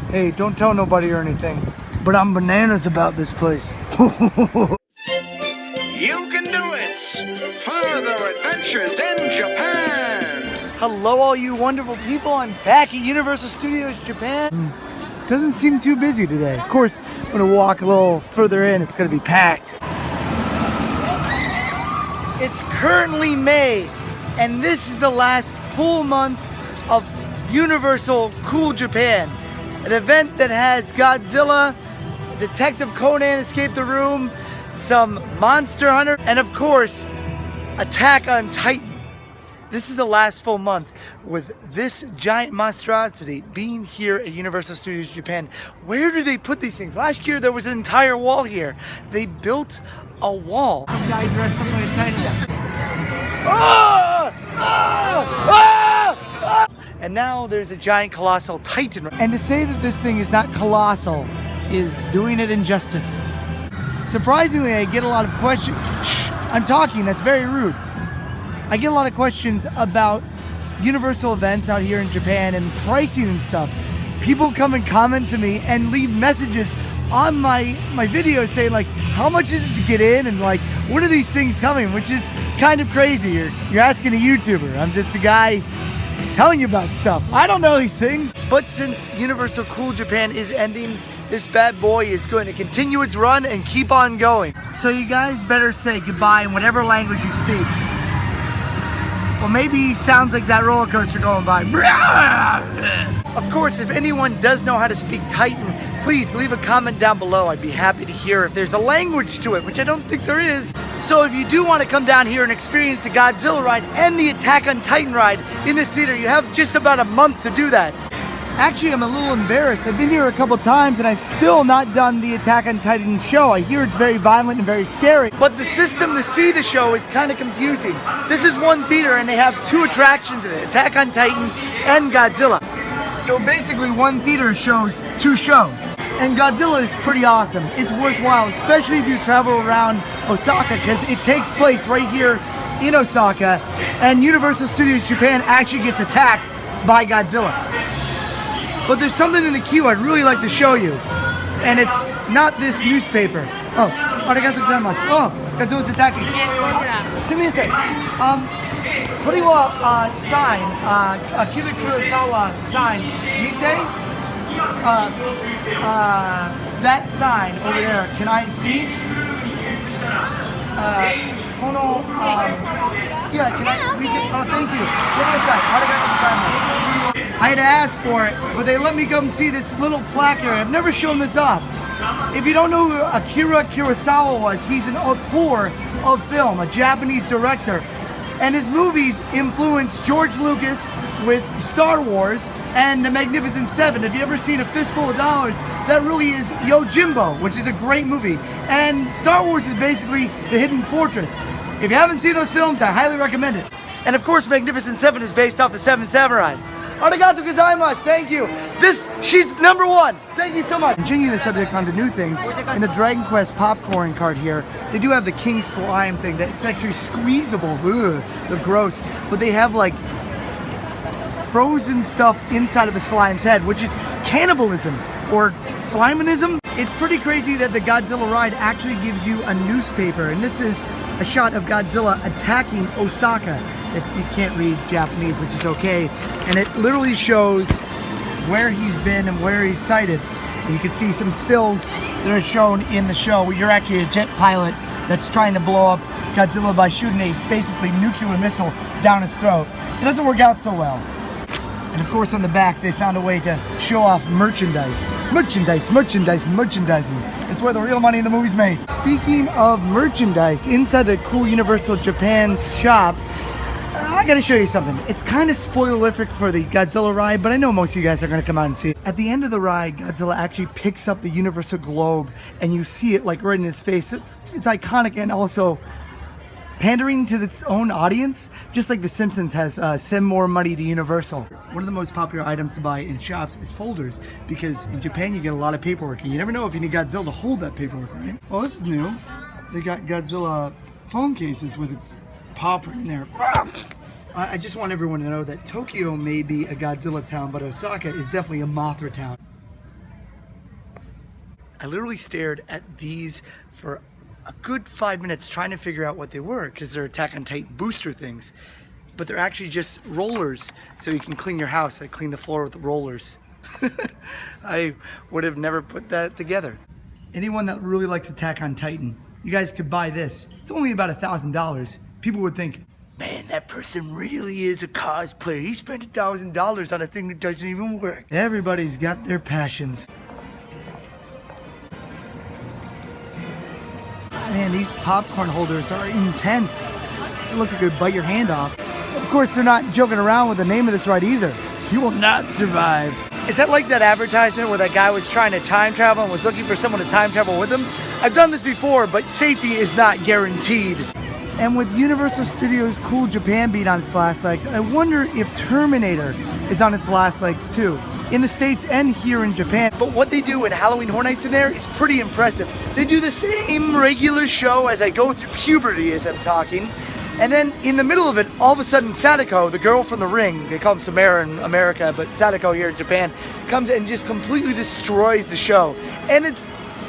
Hey, don't tell nobody or anything, but I'm bananas about this place. Yukendoit! Further adventures in Japan! Hello all you wonderful people, I'm back at Universal Studios Japan. Doesn't seem too busy today. Of course, I'm gonna walk a little further in, it's gonna be packed. It's currently May, and this is the last full month of Universal Cool Japan. An event that has Godzilla, Detective Conan Escape the Room, some Monster Hunter, and of course, Attack on Titan. This is the last full month with this giant monstrosity being here at Universal Studios Japan. Where do they put these things? Last year there was an entire wall here. They built a wall. Some guy dressed up like a Titan. And now there's a giant colossal Titan. And to say that this thing is not colossal is doing it injustice. Surprisingly, I get a lot of questions. Shh, I'm talking, that's very rude. I get a lot of questions about Universal events out here in Japan and pricing and stuff. People come and comment to me and leave messages on my videos saying like, how much is it to get in? And like, when are these things coming? Which is kind of crazy. You're asking a YouTuber. I'm just a guy telling you about stuff. I don't know these things. But since Universal Cool Japan is ending, this bad boy is going to continue its run and keep on going. So you guys better say goodbye in whatever language he speaks. Well, maybe he sounds like that roller coaster going by. Of course, if anyone does know how to speak Titan, please leave a comment down below. I'd be happy to hear if there's a language to it, which I don't think there is. So if you do want to come down here and experience the Godzilla ride and the Attack on Titan ride in this theater, you have just about a month to do that. Actually, I'm a little embarrassed. I've been here a couple times and I've still not done the Attack on Titan show. I hear it's very violent and very scary, but the system to see the show is kind of confusing. This is one theater and they have two attractions in it, Attack on Titan and Godzilla. So basically one theater shows two shows. And Godzilla is pretty awesome. It's worthwhile, especially if you travel around Osaka, because it takes place right here in Osaka, and Universal Studios Japan actually gets attacked by Godzilla. But there's something in the queue I'd really like to show you. And it's not this newspaper. Oh, arigatou gozaimasu. Oh, Godzilla's attacking. Sumimasen. これはsign, Akira Kurosawa sign. Mite? That sign over there. Can I see? Kono, yeah, can I read it? Oh, thank you. I had to ask for it, but they let me come see this little plaque here. I've never shown this off. If you don't know who Akira Kurosawa was, he's an auteur of film, a Japanese director. And his movies influenced George Lucas with Star Wars and The Magnificent Seven. If you've ever seen A Fistful of Dollars, that really is Yojimbo, which is a great movie. And Star Wars is basically The Hidden Fortress. If you haven't seen those films, I highly recommend it. And of course, Magnificent Seven is based off The Seven Samurai. Arigatou gozaimasu, thank you. She's #1. Thank you so much. Continuing the subject onto new things, in the Dragon Quest popcorn cart here, they do have the King Slime thing that's actually squeezable. Ugh, they're gross. But they have like frozen stuff inside of the slime's head, which is cannibalism or slimanism. It's pretty crazy that the Godzilla ride actually gives you a newspaper, and this is a shot of Godzilla attacking Osaka. If you can't read Japanese, which is okay, and it literally shows where he's been and where he's sighted. And you can see some stills that are shown in the show. You're actually a jet pilot that's trying to blow up Godzilla by shooting a basically nuclear missile down his throat. It doesn't work out so well. And of course on the back they found a way to show off merchandise. Merchandise, merchandise, merchandising. It's where the real money in the movie's made. Speaking of merchandise, inside the cool Universal Japan shop, I gotta show you something. It's kind of spoilerific for the Godzilla ride, but I know most of you guys are gonna come out and see it. At the end of the ride, Godzilla actually picks up the Universal globe and you see it like right in his face. It's iconic and also pandering to its own audience, just like The Simpsons has send more money to Universal. One of the most popular items to buy in shops is folders, because in Japan you get a lot of paperwork and you never know if you need Godzilla to hold that paperwork, right? Well, this is new. They got Godzilla phone cases with its paw print in there. I just want everyone to know that Tokyo may be a Godzilla town, but Osaka is definitely a Mothra town. I literally stared at these for a good 5 minutes trying to figure out what they were, because they're Attack on Titan booster things. But they're actually just rollers, so you can clean your house. I clean the floor with the rollers. I would have never put that together. Anyone that really likes Attack on Titan, you guys could buy this. It's only about $1,000. People would think, man, that person really is a cosplayer. He spent $1,000 on a thing that doesn't even work. Everybody's got their passions. Man, these popcorn holders are intense. It looks like it would bite your hand off. Of course, they're not joking around with the name of this ride either. You will not survive. Is that like that advertisement where that guy was trying to time travel and was looking for someone to time travel with him? I've done this before, but safety is not guaranteed. And with Universal Studios' Cool Japan being on its last legs, I wonder if Terminator is on its last legs too, in the States and here in Japan. But what they do in Halloween Horror Nights in there is pretty impressive. They do the same regular show as I go through puberty as I'm talking. And then in the middle of it, all of a sudden Sadako, the girl from The Ring, they call him Samara in America, but Sadako here in Japan, comes and just completely destroys the show. And it's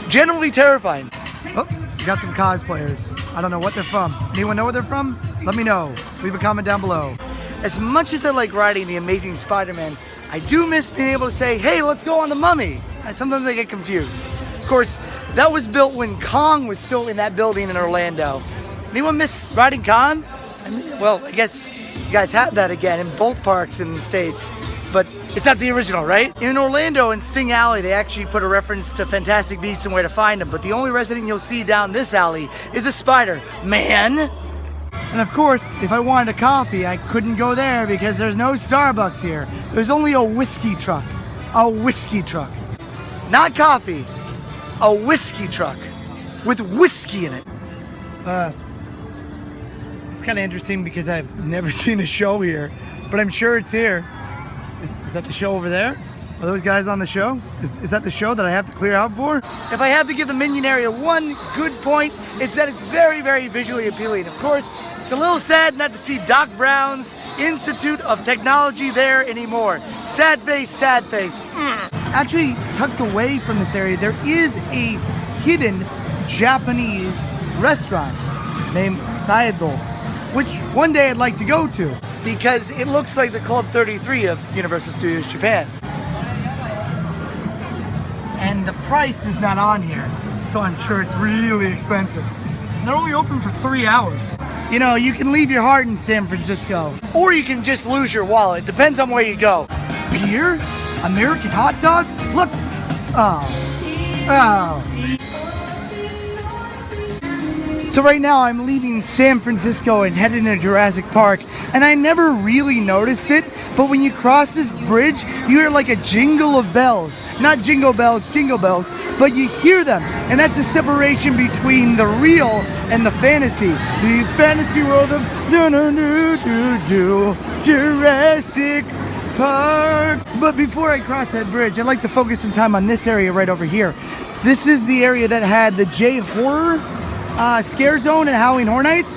generally terrifying. Oh, we got some cosplayers. I don't know what they're from. Anyone know where they're from? Let me know. Leave a comment down below. As much as I like riding the Amazing Spider-Man, I do miss being able to say, hey, let's go on the Mummy. And sometimes I get confused. Of course, that was built when Kong was still in that building in Orlando. Anyone miss riding Kong? Well, I guess you guys have that again in both parks in the States, but it's not the original, right? In Orlando, in Sting Alley, they actually put a reference to Fantastic Beasts and Where to Find Them, but the only resident you'll see down this alley is a Spider-Man. And of course, if I wanted a coffee, I couldn't go there because there's no Starbucks here. There's only a whiskey truck. A whiskey truck. Not coffee, a whiskey truck with whiskey in it. It's kind of interesting because I've never seen a show here, but I'm sure it's here. Is that the show over there? Are those guys on the show? Is that the show that I have to clear out for? If I have to give the Minion area one good point, it's that it's very, very visually appealing. Of course, it's a little sad not to see Doc Brown's Institute of Technology there anymore. Sad face, sad face. Actually, tucked away from this area, there is a hidden Japanese restaurant named Saido, which one day I'd like to go to because it looks like the Club 33 of Universal Studios Japan. And the price is not on here, so I'm sure it's really expensive. And they're only open for 3 hours. You know, you can leave your heart in San Francisco, or you can just lose your wallet. Depends on where you go. Beer? American hot dog? Let's... So right now I'm leaving San Francisco and heading to Jurassic Park, and I never really noticed it, but when you cross this bridge, you hear like a jingle of bells. Not jingle bells, but you hear them, and that's the separation between the real and the fantasy. The fantasy world of Jurassic Park. But before I cross that bridge, I'd like to focus some time on this area right over here. This is the area that had the J-Horror scare zone at Halloween Horror Nights.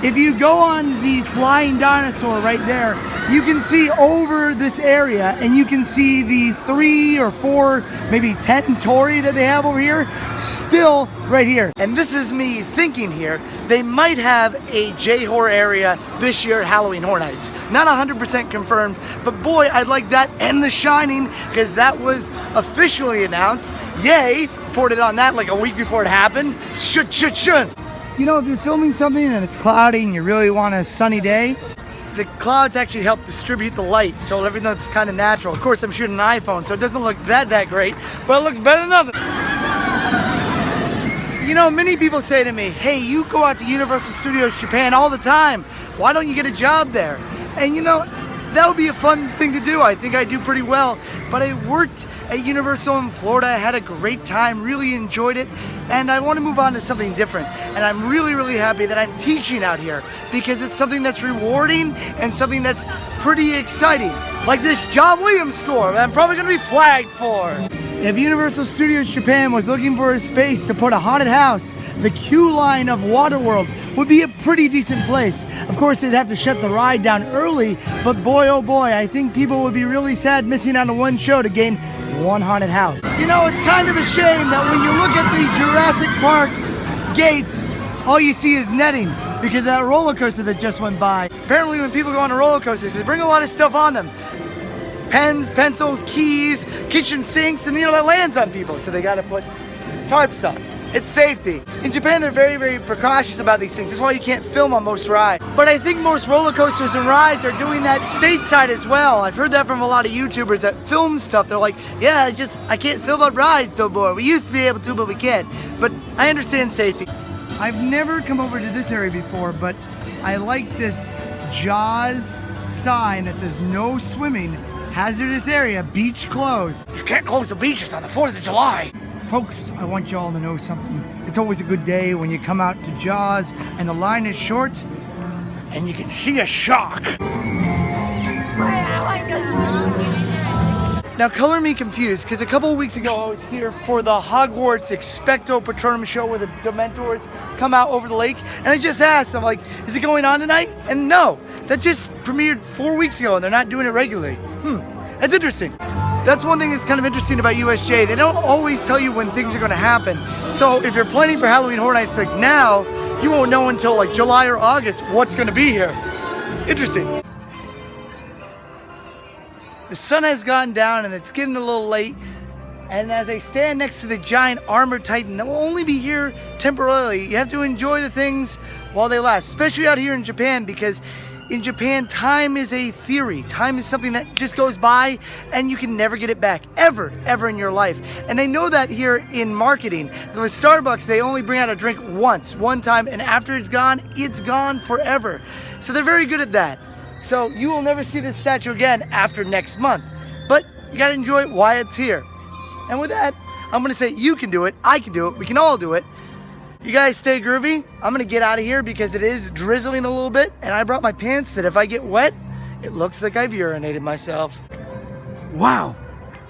If you go on the flying dinosaur right there, you can see over this area, and you can see the 3 or 4, maybe 10 Tori that they have over here, still right here. And this is me thinking here, they might have a J-Horror area this year at Halloween Horror Nights. Not 100% confirmed, but boy, I'd like that and The Shining, because that was officially announced. Yay! Reported on that like a week before it happened. Should. You know, if you're filming something and it's cloudy and you really want a sunny day, the clouds actually help distribute the light, so everything looks kind of natural. Of course, I'm shooting an iPhone, so it doesn't look that great, but it looks better than nothing. You know, many people say to me, hey, you go out to Universal Studios Japan all the time. Why don't you get a job there? And you know, that would be a fun thing to do. I think I do pretty well, but I worked at Universal in Florida. I had a great time, really enjoyed it, and I want to move on to something different. And I'm really, really happy that I'm teaching out here because it's something that's rewarding and something that's pretty exciting. Like this John Williams score that I'm probably going to be flagged for. If Universal Studios Japan was looking for a space to put a haunted house, the queue line of Waterworld would be a pretty decent place. Of course, they'd have to shut the ride down early, but boy, oh boy, I think people would be really sad missing out on one show to gain one haunted house. You know, it's kind of a shame that when you look at the Jurassic Park gates, all you see is netting because of that roller coaster that just went by. Apparently when people go on a roller coasters, they bring a lot of stuff on them. Pens, pencils, keys, kitchen sinks, and you know, that lands on people. So they gotta put tarps up. It's safety. In Japan, they're very, very precautious about these things. That's why you can't film on most rides. But I think most roller coasters and rides are doing that stateside as well. I've heard that from a lot of YouTubers that film stuff. They're like, yeah, I can't film on rides no more. We used to be able to, but we can't. But I understand safety. I've never come over to this area before, but I like this Jaws sign that says no swimming, hazardous area, beach closed. You can't close the beaches on the 4th of July. Folks, I want you all to know something. It's always a good day when you come out to Jaws and the line is short and you can see a shark. Now color me confused because a couple of weeks ago I was here for the Hogwarts Expecto Patronum show where the Dementors come out over the lake, and I just asked, I'm like, is it going on tonight? And no, that just premiered 4 weeks ago and they're not doing it regularly. That's interesting. That's one thing that's kind of interesting about USJ. They don't always tell you when things are going to happen. So if you're planning for Halloween Horror Nights like now, you won't know until like July or August what's going to be here. Interesting. The sun has gone down and it's getting a little late. And as I stand next to the giant armored Titan that will only be here temporarily, you have to enjoy the things while they last, especially out here in Japan, because in Japan, time is a theory. Time is something that just goes by and you can never get it back, ever in your life. And they know that here in marketing. With Starbucks, they only bring out a drink once, one time, and after it's gone forever. So they're very good at that. So you will never see this statue again after next month. But you gotta enjoy it while it's here. And with that, I'm gonna say you can do it, I can do it, we can all do it. You guys stay groovy. I'm gonna get out of here because it is drizzling a little bit, and I brought my pants that if I get wet, it looks like I've urinated myself. Wow.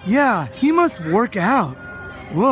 Yeah, he must work out. Whoa.